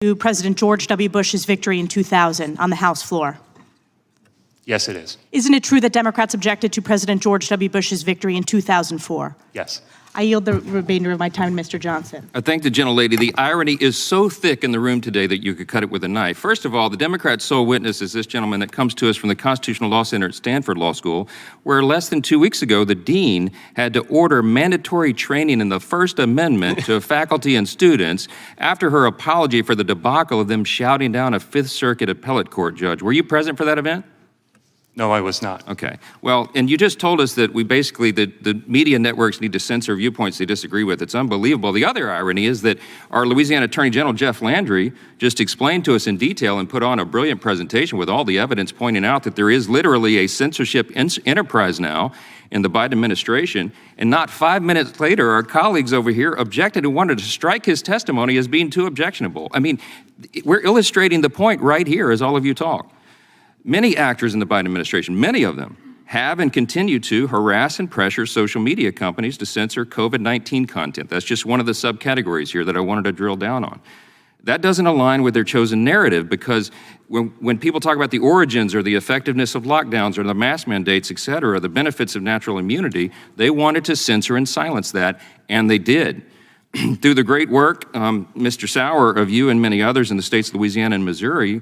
to President George W. Bush's victory in 2000 on the House floor? Yes, it is. Isn't it true that Democrats objected to President George W. Bush's victory in 2004? Yes. I yield the remainder of my time to Mr. Johnson. I thank the gentlelady. The irony is so thick in the room today that you could cut it with a knife. First of all, the Democrat sole witness is this gentleman that comes to us from the Constitutional Law Center at Stanford Law School, where less than 2 weeks ago, the dean had to order mandatory training in the First Amendment to faculty and students after her apology for the debacle of them shouting down a Fifth Circuit appellate court judge. Were you present for that event? No, I was not. Okay. Well, and you just told us that we basically, the media networks need to censor viewpoints they disagree with. It's unbelievable. The other irony is that our Louisiana Attorney General, Jeff Landry, just explained to us in detail and put on a brilliant presentation with all the evidence pointing out that there is literally a censorship enterprise now in the Biden administration. And not 5 minutes later, our colleagues over here objected and wanted to strike his testimony as being too objectionable. I mean, we're illustrating the point right here as all of you talk. Many actors in the Biden administration, many of them, have and continue to harass and pressure social media companies to censor COVID-19 content. That's just one of the subcategories here that I wanted to drill down on. That doesn't align with their chosen narrative, because when people talk about the origins or the effectiveness of lockdowns or the mask mandates, et cetera, the benefits of natural immunity, they wanted to censor and silence that, and they did. Through the great work, Mr. Sauer, of you and many others in the states of Louisiana and Missouri,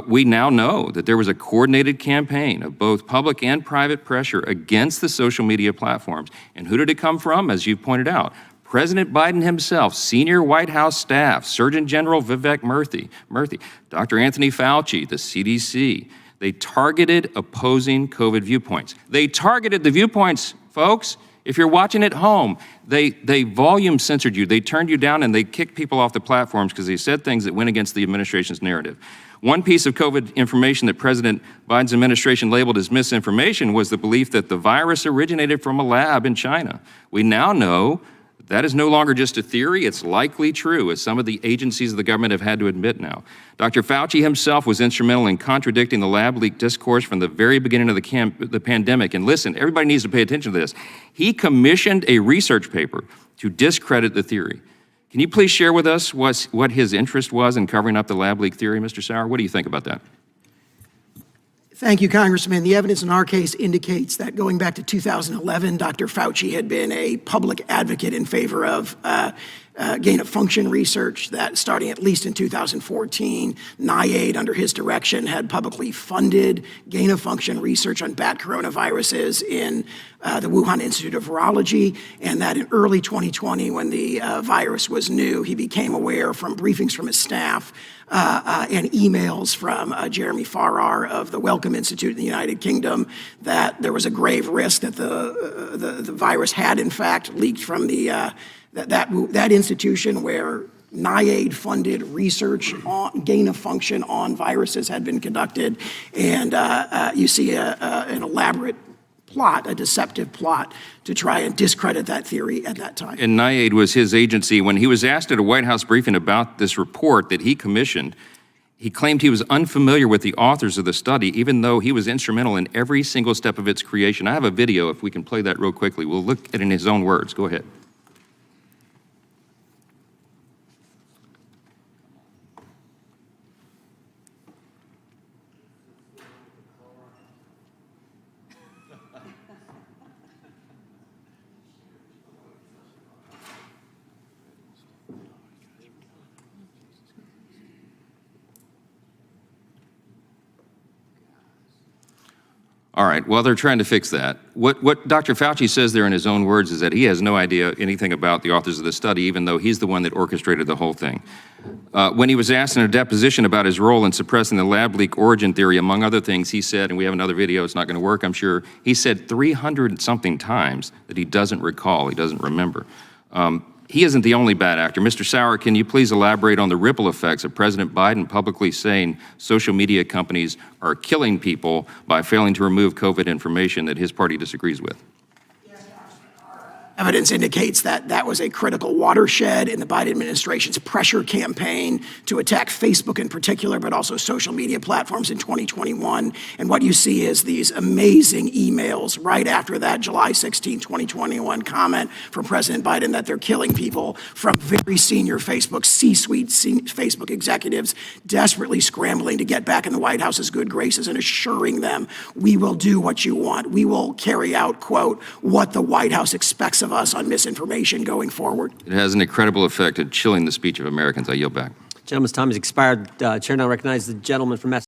we now know that there was a coordinated campaign of both public and private pressure against the social media platforms. And who did it come from? As you pointed out, President Biden himself, senior White House staff, Surgeon General Vivek Murthy, Dr. Anthony Fauci, the CDC. They targeted opposing COVID viewpoints. They targeted the viewpoints, folks. If you're watching at home, they volume censored you. They turned you down and they kicked people off the platforms because they said things that went against the administration's narrative. One piece of COVID information that President Biden's administration labeled as misinformation was the belief that the virus originated from a lab in China. We now know that is no longer just a theory, it's likely true, as some of the agencies of the government have had to admit now. Dr. Fauci himself was instrumental in contradicting the lab leak discourse from the very beginning of the pandemic. And listen, everybody needs to pay attention to this. He commissioned a research paper to discredit the theory. Can you please share with us what his interest was in covering up the lab leak theory, Mr. Sauer? What do you think about that? Thank you, Congressman. The evidence in our case indicates that going back to 2011, Dr. Fauci had been a public advocate in favor of gain-of-function research. That starting at least in 2014, NIAID, under his direction, had publicly funded gain-of-function research on bat coronaviruses in the Wuhan Institute of Virology, and that in early 2020, when the virus was new, he became aware from briefings from his staff and emails from Jeremy Farrar of the Wellcome Institute in the United Kingdom that there was a grave risk that the virus had in fact leaked from the that institution where NIAID-funded research on gain-of-function on viruses had been conducted, and you see an elaborate plot, a deceptive plot, to try and discredit that theory at that time. And NIAID was his agency. When he was asked at a White House briefing about this report that he commissioned, he claimed he was unfamiliar with the authors of the study, even though he was instrumental in every single step of its creation. I have a video, if we can play that real quickly. We'll look at it in his own words. Go ahead. All right, well, they're trying to fix that. What Dr. Fauci says there in his own words is that he has no idea anything about the authors of the study, even though he's the one that orchestrated the whole thing. When he was asked in a deposition about his role in suppressing the lab leak origin theory, among other things, he said, and we have another video, it's not gonna work, I'm sure, he said 300 something times that he doesn't recall, he doesn't remember. He isn't the only bad actor. Mr. Sauer, can you please elaborate on the ripple effects of President Biden publicly saying social media companies are killing people by failing to remove COVID information that his party disagrees with? Yes, Congressman. Evidence indicates that that was a critical watershed in the Biden administration's pressure campaign to attack Facebook in particular, but also social media platforms in 2021. And what you see is these amazing emails right after that July 16, 2021 comment from President Biden that they're killing people, from very senior Facebook, C-suite Facebook executives desperately scrambling to get back in the White House's good graces and assuring them, we will do what you want. We will carry out, quote, what the White House expects of us on misinformation going forward. It has an incredible effect at chilling the speech of Americans. I yield back. Gentleman's time has expired. Chair now recognizes the gentleman from Massachusetts.